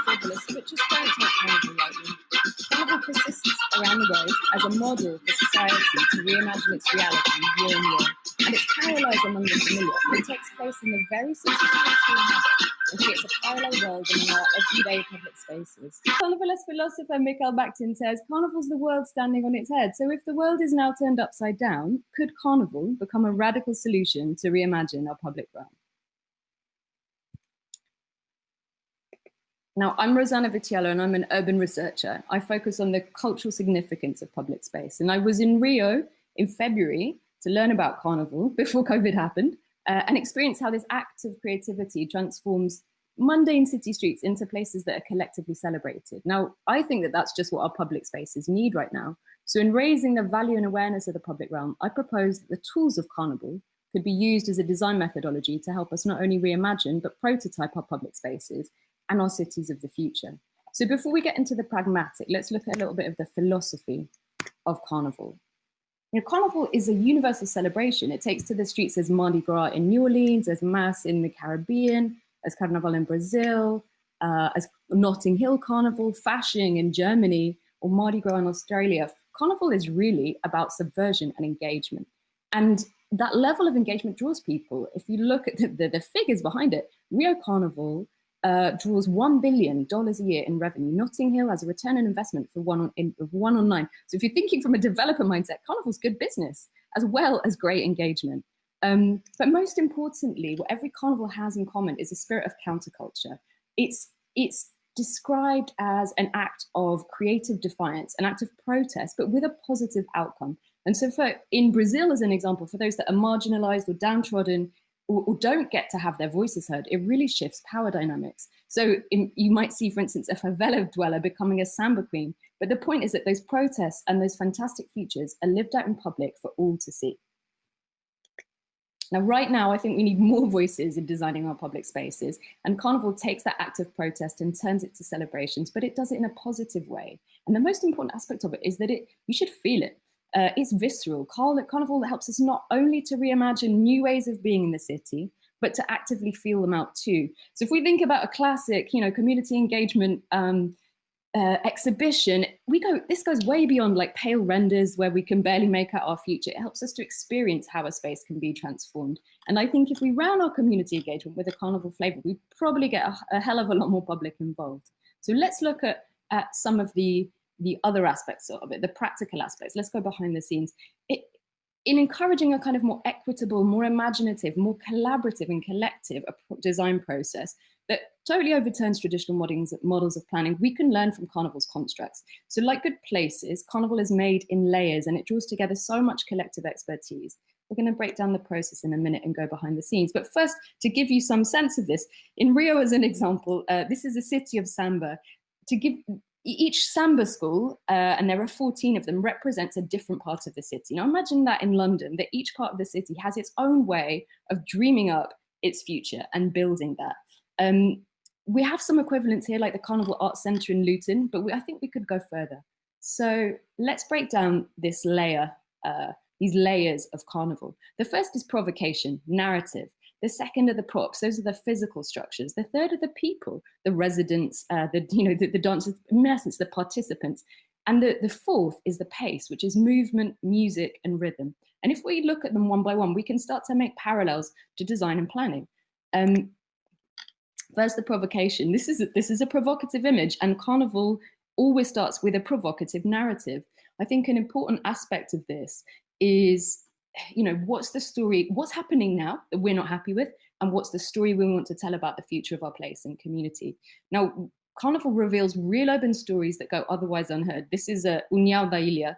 frivolous, but just don't take Carnival lightly. Carnival persists around the world as a model for society to reimagine its reality year on year, and it's paralysed among the familiar. It takes place in the very sense of spiritual habit and creates a parallel world in our everyday public spaces. Carnivalist philosopher Mikhail Bakhtin says, Carnival's the world standing on its head. So if the world is now turned upside down, could Carnival become a radical solution to reimagine our public realm? Now, I'm Rosanna Vitiello and I'm an urban researcher. I focus on the cultural significance of public space. And I was in Rio in February to learn about Carnival before COVID happened and experience how this act of creativity transforms mundane city streets into places that are collectively celebrated. Now, I think that that's just what our public spaces need right now. So in raising the value and awareness of the public realm, I propose that the tools of Carnival could be used as a design methodology to help us not only reimagine, but prototype our public spaces and our cities of the future. So before we get into the pragmatic, let's look at a little bit of the philosophy of Carnival. You know, Carnival is a universal celebration. It takes to the streets as Mardi Gras in New Orleans, as Mass in the Caribbean, as Carnival in Brazil, as Notting Hill Carnival, Fasching in Germany, or Mardi Gras in Australia. Carnival is really about subversion and engagement. And that level of engagement draws people. If you look at the figures behind it, Rio Carnival draws $1 billion a year in revenue. Notting Hill has a return on investment for one on 9. So if you're thinking from a developer mindset, Carnival's good business, as well as great engagement. But most importantly, what every Carnival has in common is a spirit of counterculture. It's described as an act of creative defiance, an act of protest, but with a positive outcome. And so in Brazil, as an example, for those that are marginalized or downtrodden, or don't get to have their voices heard, it really shifts power dynamics. So you might see, for instance, a favela dweller becoming a samba queen. But the point is that those protests and those fantastic futures are lived out in public for all to see. Now, right now, I think we need more voices in designing our public spaces. And Carnival takes that act of protest and turns it to celebrations, but it does it in a positive way. And the most important aspect of it is that you should feel it. It's visceral. Carnival helps us not only to reimagine new ways of being in the city, but to actively feel them out too. So if we think about a classic, community engagement exhibition, this goes way beyond like pale renders where we can barely make out our future. It helps us to experience how a space can be transformed. And I think if we ran our community engagement with a Carnival flavor, we'd probably get a hell of a lot more public involved. So let's look at some of the other aspects of it, the practical aspects. Let's go behind the scenes. In encouraging a kind of more equitable, more imaginative, more collaborative and collective design process that totally overturns traditional models of planning, we can learn from Carnival's constructs. So like good places, Carnival is made in layers and it draws together so much collective expertise. We're going to break down the process in a minute and go behind the scenes. But first, to give you some sense of this, in Rio as an example, this is a city of samba. To give each samba school, and there are 14 of them, represents a different part of the city. Now imagine that in London, that each part of the city has its own way of dreaming up its future and building that. We have some equivalents here, like the Carnival Arts Centre in Luton, but I think we could go further. So let's break down this layer, these layers of Carnival. The first is provocation, narrative. The second are the props. Those are the physical structures. The third are the people, the residents, the dancers, in essence, the participants. And the fourth is the pace, which is movement, music, and rhythm. And if we look at them one by one, we can start to make parallels to design and planning. First, the provocation. This is a provocative image, and Carnival always starts with a provocative narrative. I think an important aspect of this is, what's the story, what's happening now that we're not happy with, and what's the story we want to tell about the future of our place and community. Now, Carnival reveals real urban stories that go otherwise unheard. This is União da Ilha.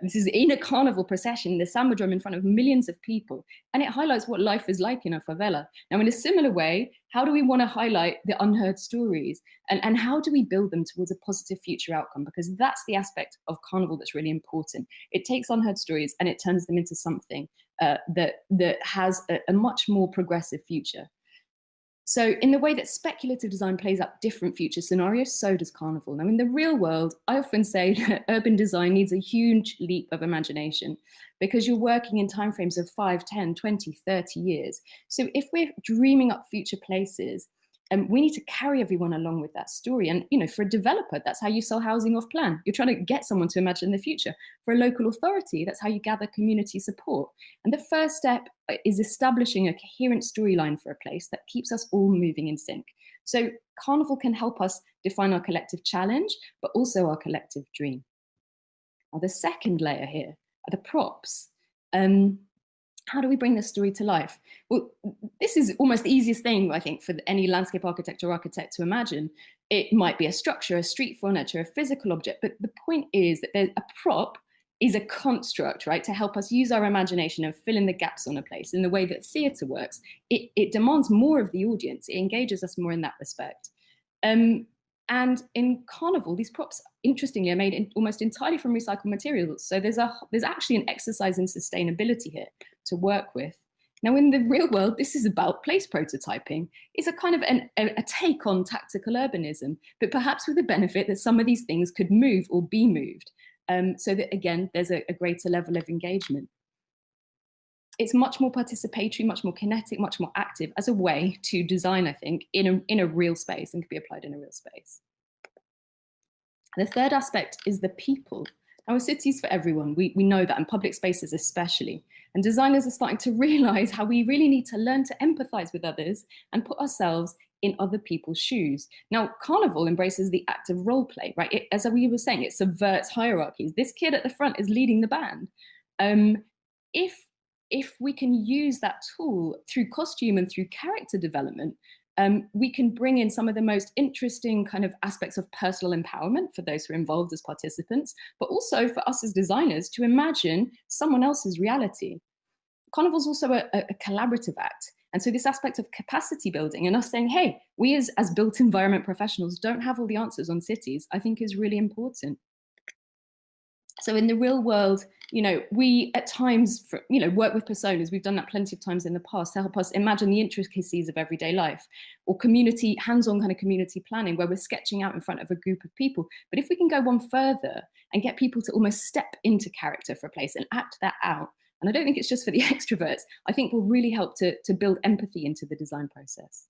This is in a Carnival procession, the samba drum in front of millions of people, and it highlights what life is like in a favela. Now, in a similar way, how do we want to highlight the unheard stories, and how do we build them towards a positive future outcome? Because that's the aspect of Carnival that's really important. It takes unheard stories and it turns them into something that has a much more progressive future. So in the way that speculative design plays out different future scenarios, so does Carnival. Now, in the real world, I often say that urban design needs a huge leap of imagination because you're working in timeframes of 5, 10, 20, 30 years. So if we're dreaming up future places, we need to carry everyone along with that story. And, you know, for a developer, that's how you sell housing off plan. You're trying to get someone to imagine the future. For a local authority, that's how you gather community support. And the first step is establishing a coherent storyline for a place that keeps us all moving in sync. So Carnival can help us define our collective challenge, but also our collective dream. Now, the second layer here are the props. How do we bring this story to life? Well, this is almost the easiest thing, I think, for any landscape architect or architect to imagine. It might be a structure, a street furniture, a physical object, but the point is that a prop is a construct, right, to help us use our imagination and fill in the gaps on a place. In the way that theatre works, it demands more of the audience. It engages us more in that respect. And in Carnival, these props, interestingly, are made almost entirely from recycled materials. So there's actually an exercise in sustainability here to work with. Now, in the real world, this is about place prototyping. It's a kind of a take on tactical urbanism, but perhaps with the benefit that some of these things could move or be moved, so that, again, there's a greater level of engagement. It's much more participatory, much more kinetic, much more active as a way to design, I think, in a real space, and can be applied in a real space. The third aspect is the people. Our cities for everyone, we know that, and public spaces especially. And designers are starting to realize how we really need to learn to empathize with others and put ourselves in other people's shoes. Now, Carnival embraces the act of role play, right? As we were saying, it subverts hierarchies. This kid at the front is leading the band. If we can use that tool through costume and through character development, we can bring in some of the most interesting kind of aspects of personal empowerment for those who are involved as participants, but also for us as designers to imagine someone else's reality. Carnival's also a collaborative act. And so this aspect of capacity building and us saying, hey, we as built environment professionals don't have all the answers on cities, I think is really important. So in the real world, you know, we at times, work with personas. We've done that plenty of times in the past to help us imagine the intricacies of everyday life, or community, hands-on kind of community planning where we're sketching out in front of a group of people. But if we can go one further and get people to almost step into character for a place and act that out, and I don't think it's just for the extroverts, I think will really help to build empathy into the design process.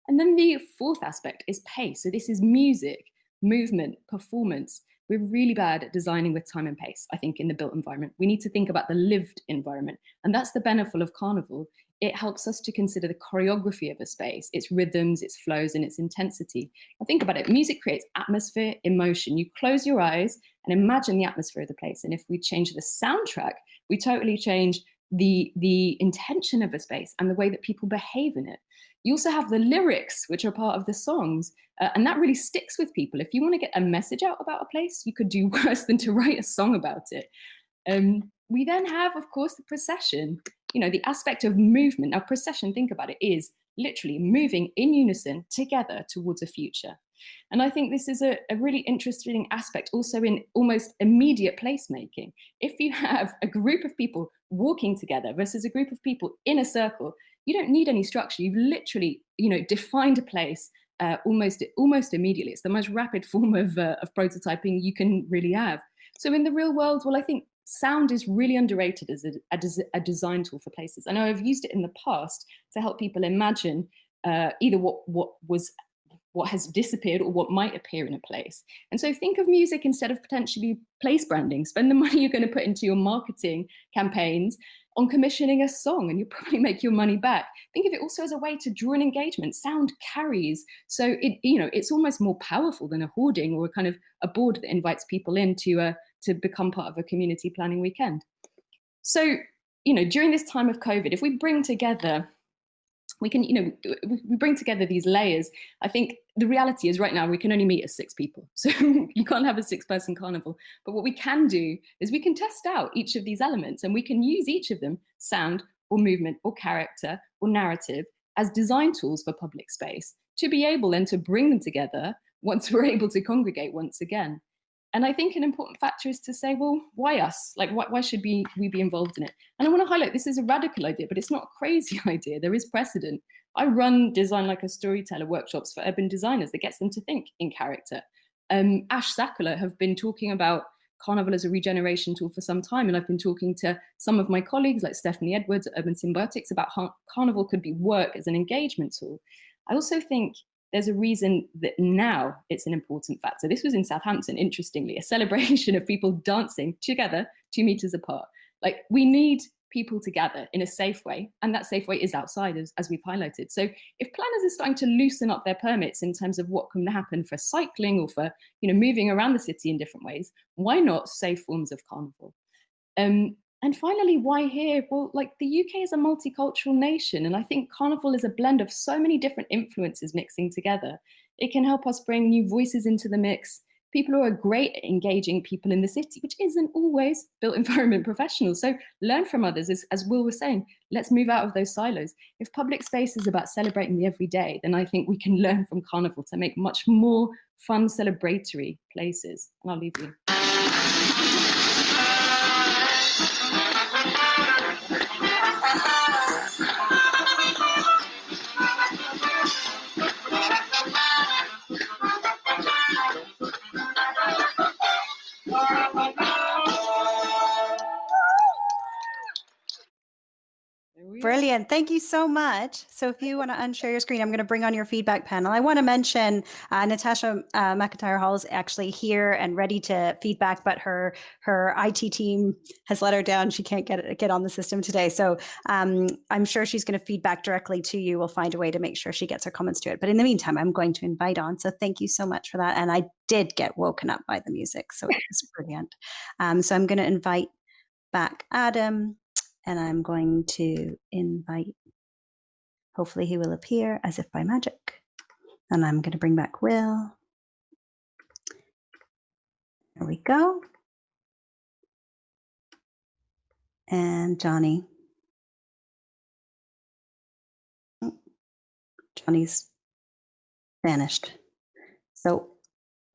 And then the fourth aspect is pace. So this is music, movement, performance. We're really bad at designing with time and pace, I think, in the built environment. We need to think about the lived environment. And that's the benefit of Carnival. It helps us to consider the choreography of a space, its rhythms, its flows, and its intensity. Now think about it. Music creates atmosphere, emotion. You close your eyes and imagine the atmosphere of the place. And if we change the soundtrack, we totally change the intention of a space and the way that people behave in it. You also have the lyrics, which are part of the songs, and that really sticks with people. If you want to get a message out about a place, you could do worse than to write a song about it. We then have, of course, the procession, the aspect of movement. Now, procession, think about it, is literally moving in unison together towards a future. And I think this is a really interesting aspect also in almost immediate placemaking. If you have a group of people walking together versus a group of people in a circle, you don't need any structure. You've literally, defined a place almost immediately. It's the most rapid form of prototyping you can really have. So in the real world, well, I think sound is really underrated as a design tool for places. I know I've used it in the past to help people imagine either what has disappeared or what might appear in a place. And so think of music instead of potentially place branding. Spend the money you're going to put into your marketing campaigns on commissioning a song, and you'll probably make your money back. Think of it also as a way to draw an engagement. Sound carries. So it's almost more powerful than a hoarding or a kind of a board that invites people in to become part of a community planning weekend. So, during this time of COVID, if we bring together we bring together these layers. I think the reality is right now we can only meet as 6 people. So you can't have a 6-person carnival. But what we can do is we can test out each of these elements, and we can use each of them, sound or movement or character or narrative, as design tools for public space to be able then to bring them together once we're able to congregate once again. And I think an important factor is to say, well, why us? Like, why should we be involved in it? And I want to highlight, this is a radical idea, but it's not a crazy idea. There is precedent. I run Design Like a Storyteller workshops for urban designers that gets them to think in character. Ash Sakala have been talking about Carnival as a regeneration tool for some time. And I've been talking to some of my colleagues like Stephanie Edwards at Urban Symbiotics about how Carnival could be work as an engagement tool. I also think there's a reason that now it's an important factor. This was in Southampton, interestingly, a celebration of people dancing together 2 meters apart. Like, we need people to gather in a safe way, and that safe way is outside, as we've highlighted. So if planners are starting to loosen up their permits in terms of what can happen for cycling or for, you know, moving around the city in different ways, why not safe forms of carnival? And finally, why here? Well, like, the UK is a multicultural nation, and I think carnival is a blend of so many different influences mixing together. It can help us bring new voices into the mix, people who are great at engaging people in the city, which isn't always built environment professionals. So learn from others, as Will was saying, let's move out of those silos. If public space is about celebrating the everyday, then I think we can learn from carnival to make much more fun, celebratory places. And I'll leave you. Brilliant. Thank you so much. So if you want to unshare your screen, I'm going to bring on your feedback panel. I want to mention Natascha McIntyre-Hall is actually here and ready to feedback, but her IT team has let her down. She can't get on the system today. So I'm sure she's going to feedback directly to you. We'll find a way to make sure she gets her comments to it. But in the meantime, I'm going to invite on. So thank you so much for that. And I did get woken up by the music, so it was brilliant. So I'm going to invite back Adam. And I'm going to invite, hopefully he will appear as if by magic. And I'm going to bring back Will. There we go. And Jonny. Jonny's vanished. So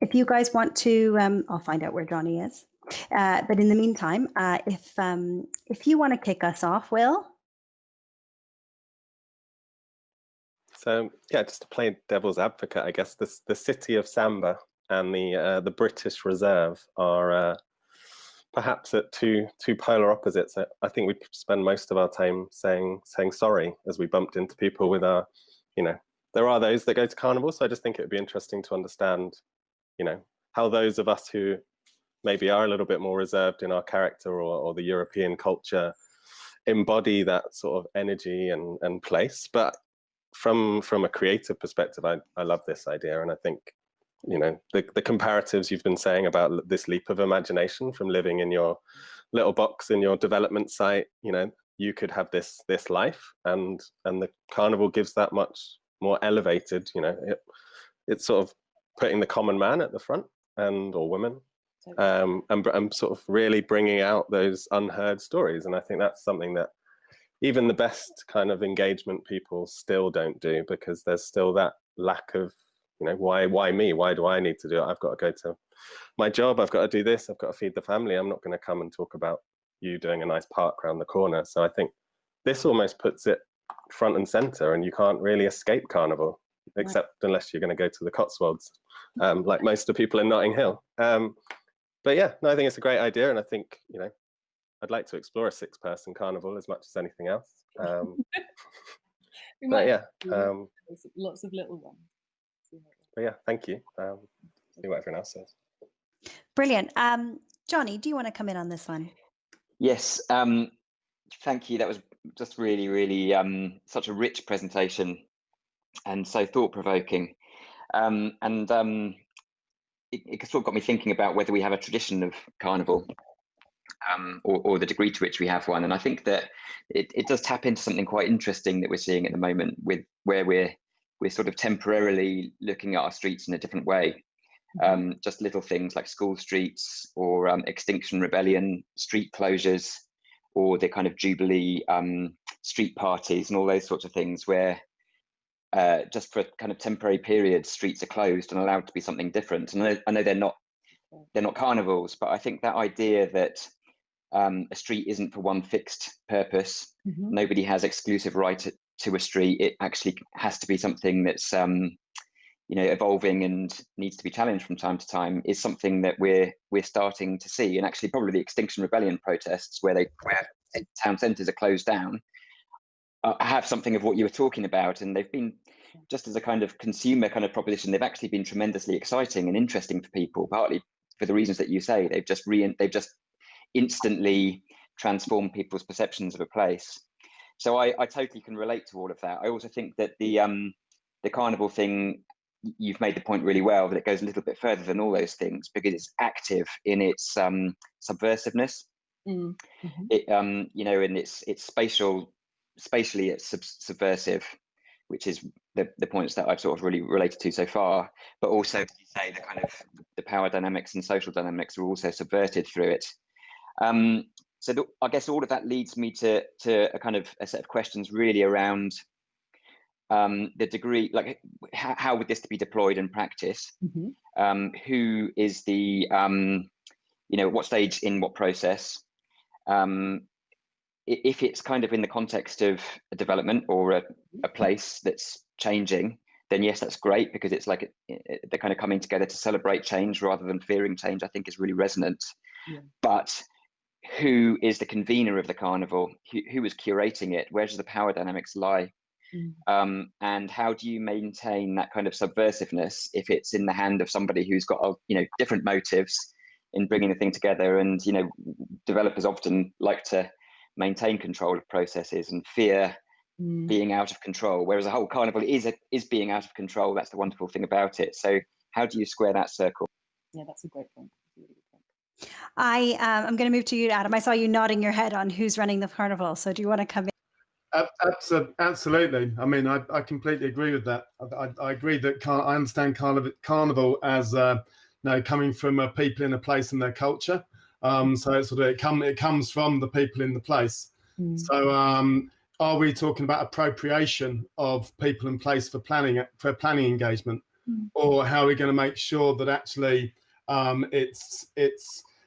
if you guys want to, I'll find out where Jonny is. But in the meantime, if you want to kick us off, Will. So yeah, just to play devil's advocate, I guess the city of Samba and the British Reserve are perhaps at two polar opposites. I think we spend most of our time saying sorry as we bumped into people with our, you know, there are those that go to Carnival. So I just think it would be interesting to understand, you know, how those of us who maybe are a little bit more reserved in our character or the European culture embody that sort of energy and place. But from a creative perspective, I love this idea. And I think, you know, the comparatives you've been saying about this leap of imagination from living in your little box in your development site, you know, you could have this life, and the Carnival gives that much more elevated, you know, it's sort of putting the common man at the front, or women. And sort of really bringing out those unheard stories. And I think that's something that even the best kind of engagement people still don't do, because there's still that lack of, you know, why me? Why do I need to do it? I've got to go to my job. I've got to do this. I've got to feed the family. I'm not going to come and talk about you doing a nice park around the corner. So I think this almost puts it front and center, and you can't really escape Carnival, except unless you're going to go to the Cotswolds, like most of the people in Notting Hill. But yeah, no, I think it's a great idea, and I think, you know, I'd like to explore a 6-person Carnival as much as anything else. But yeah, lots of little ones. But yeah, thank you. See what everyone else says. Brilliant. Jonny, do you want to come in on this one? Yes. Thank you. That was just really, really such a rich presentation and so thought-provoking. It sort of got me thinking about whether we have a tradition of Carnival, or the degree to which we have one. And I think that it does tap into something quite interesting that we're seeing at the moment, with where we're sort of temporarily looking at our streets in a different way. Just little things like school streets, or Extinction Rebellion street closures, or the kind of Jubilee street parties and all those sorts of things, where just for kind of temporary periods, streets are closed and allowed to be something different. And I know they're not carnivals, but I think that idea that a street isn't for one fixed purpose. Mm-hmm. Nobody has exclusive right to a street. It actually has to be something that's you know, evolving and needs to be challenged from time to time, is something that we're starting to see. And actually, probably the Extinction Rebellion protests, where town centres are closed down, have something of what you were talking about. And they've been just as a kind of consumer kind of proposition, they've actually been tremendously exciting and interesting for people, partly for the reasons that you say. They've just instantly transformed people's perceptions of a place. So I totally can relate to all of that. I also think that the carnival thing, you've made the point really well, that it goes a little bit further than all those things because it's active in its subversiveness. Mm-hmm. It you know, and it's spatially it's subversive, which is the points that I've sort of really related to so far. But also, as you say, the kind of the power dynamics and social dynamics are also subverted through it. So I guess all of that leads me to a kind of a set of questions really around the degree, like how would this be deployed in practice? Mm-hmm. Who is the, you know, what stage in what process? If it's kind of in the context of a development or a place that's changing, then yes, that's great, because it's like they're kind of coming together to celebrate change rather than fearing change, I think is really resonant. Yeah. But who is the convener of the carnival? Who is curating it? Where does the power dynamics lie? Mm. And how do you maintain that kind of subversiveness if it's in the hand of somebody who's got, you know, different motives in bringing the thing together? And, you know, developers often like to maintain control of processes and fear being out of control, whereas a whole carnival is being out of control. That's the wonderful thing about it. So how do you square that circle? Yeah, that's a great point. I'm going to move to you, Adam. I saw you nodding your head on who's running the carnival. So do you want to come in? Absolutely. I mean, I completely agree with that. I agree that I understand carnival as coming from people in a place and their culture. So it's sort of it comes from the people in the place. So are we talking about appropriation of people and place for planning engagement, or how are we going to make sure that actually it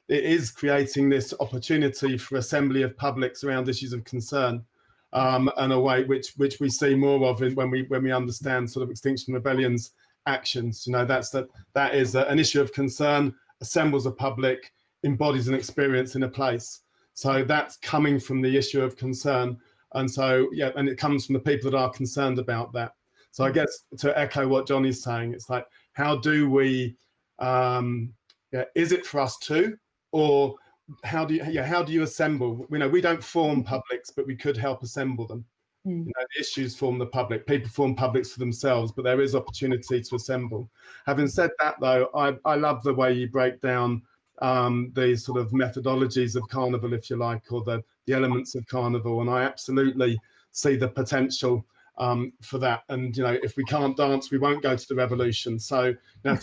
is creating this opportunity for assembly of publics around issues of concern, and a way which we see more of when we understand sort of Extinction Rebellion's actions. You know, that is an issue of concern, assembles a public, embodies an experience in a place. So that's coming from the issue of concern, and so yeah, and it comes from the people that are concerned about that. So I guess to echo what Jonny's saying, it's like, how do we? Is it for us too? Or how do you assemble? You know, we don't form publics, but we could help assemble them. You know, the issues form the public. People form publics for themselves, but there is opportunity to assemble. Having said that, though, I love the way you break down the sort of methodologies of carnival, if you like, or the elements of carnival, and I absolutely see the potential for that. And you know, if we can't dance, we won't go to the revolution. So now, if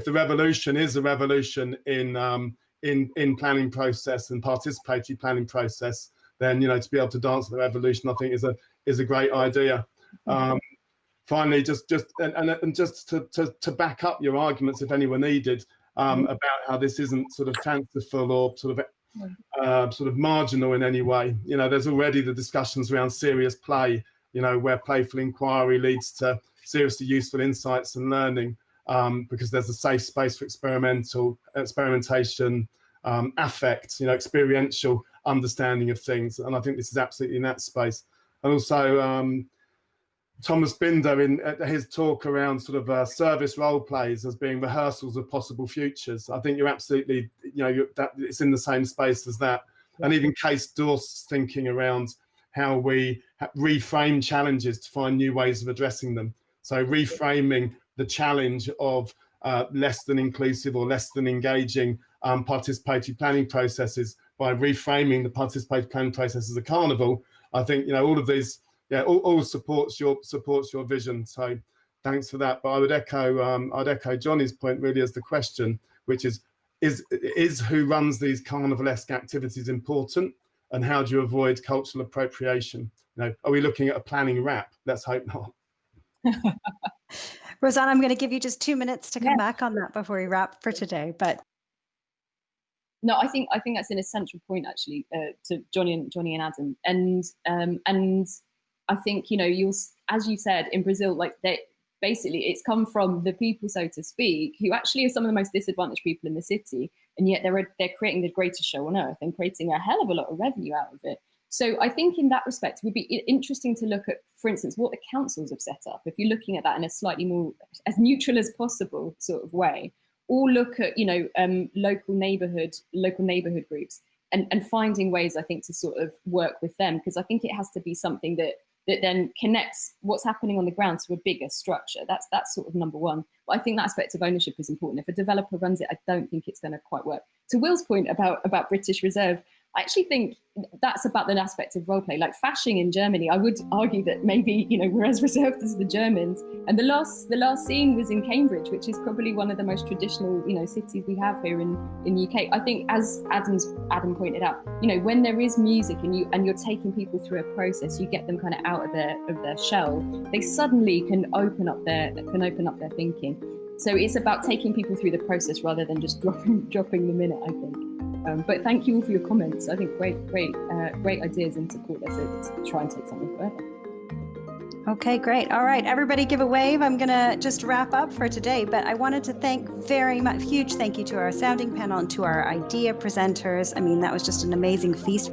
the revolution is a revolution in planning process and participatory planning process, then, you know, to be able to dance the revolution, I think is a great idea. Finally, just to back up your arguments, if any were needed, about how this isn't sort of fanciful or sort of marginal in any way. You know, there's already the discussions around serious play, you know, where playful inquiry leads to seriously useful insights and learning. Because there's a safe space for experimentation, affect, you know, experiential understanding of things, and I think this is absolutely in that space. And also, Thomas Binder in his talk around sort of service role plays as being rehearsals of possible futures. I think you're absolutely, you know, that it's in the same space as that. And even Case Dorst's thinking around how we reframe challenges to find new ways of addressing them. So reframing the challenge of less than inclusive or less than engaging participatory planning processes by reframing the participatory planning process as a carnival. I think, you know, all of these, all supports your vision. So thanks for that. But I would echo Jonny's point really as the question, which is who runs these carnivalesque activities important, and how do you avoid cultural appropriation? You know, are we looking at a planning wrap? Let's hope not. Rosanna, I'm going to give you just 2 minutes to come back on that before we wrap for today. But no, I think that's an essential point actually to Jonny and Adam, and I think, you know, as you said, in Brazil, like basically it's come from the people, so to speak, who actually are some of the most disadvantaged people in the city, and yet they're creating the greatest show on earth and creating a hell of a lot of revenue out of it. So I think in that respect, it would be interesting to look at, for instance, what the councils have set up. If you're looking at that in a slightly more as neutral as possible sort of way, or look at, you know, local neighbourhood groups and finding ways, I think, to sort of work with them, because I think it has to be something that then connects what's happening on the ground to a bigger structure. That's sort of number one. But I think that aspect of ownership is important. If a developer runs it, I don't think it's going to quite work. To Will's point about British Reserve, I actually think that's about the aspect of roleplay. Like Fasching in Germany, I would argue that maybe, you know, we're as reserved as the Germans. And the last scene was in Cambridge, which is probably one of the most traditional, you know, cities we have here in the UK. I think, as Adam pointed out, you know, when there is music and you're taking people through a process, you get them kind of out of their shell, they suddenly can open up their thinking. So it's about taking people through the process rather than just dropping them in it, I think. But thank you all for your comments. I think great ideas and support there to try and take something further. Okay, great. All right, everybody give a wave. I'm going to just wrap up for today, but I wanted to thank very much, huge thank you to our sounding panel and to our idea presenters. I mean, that was just an amazing feast.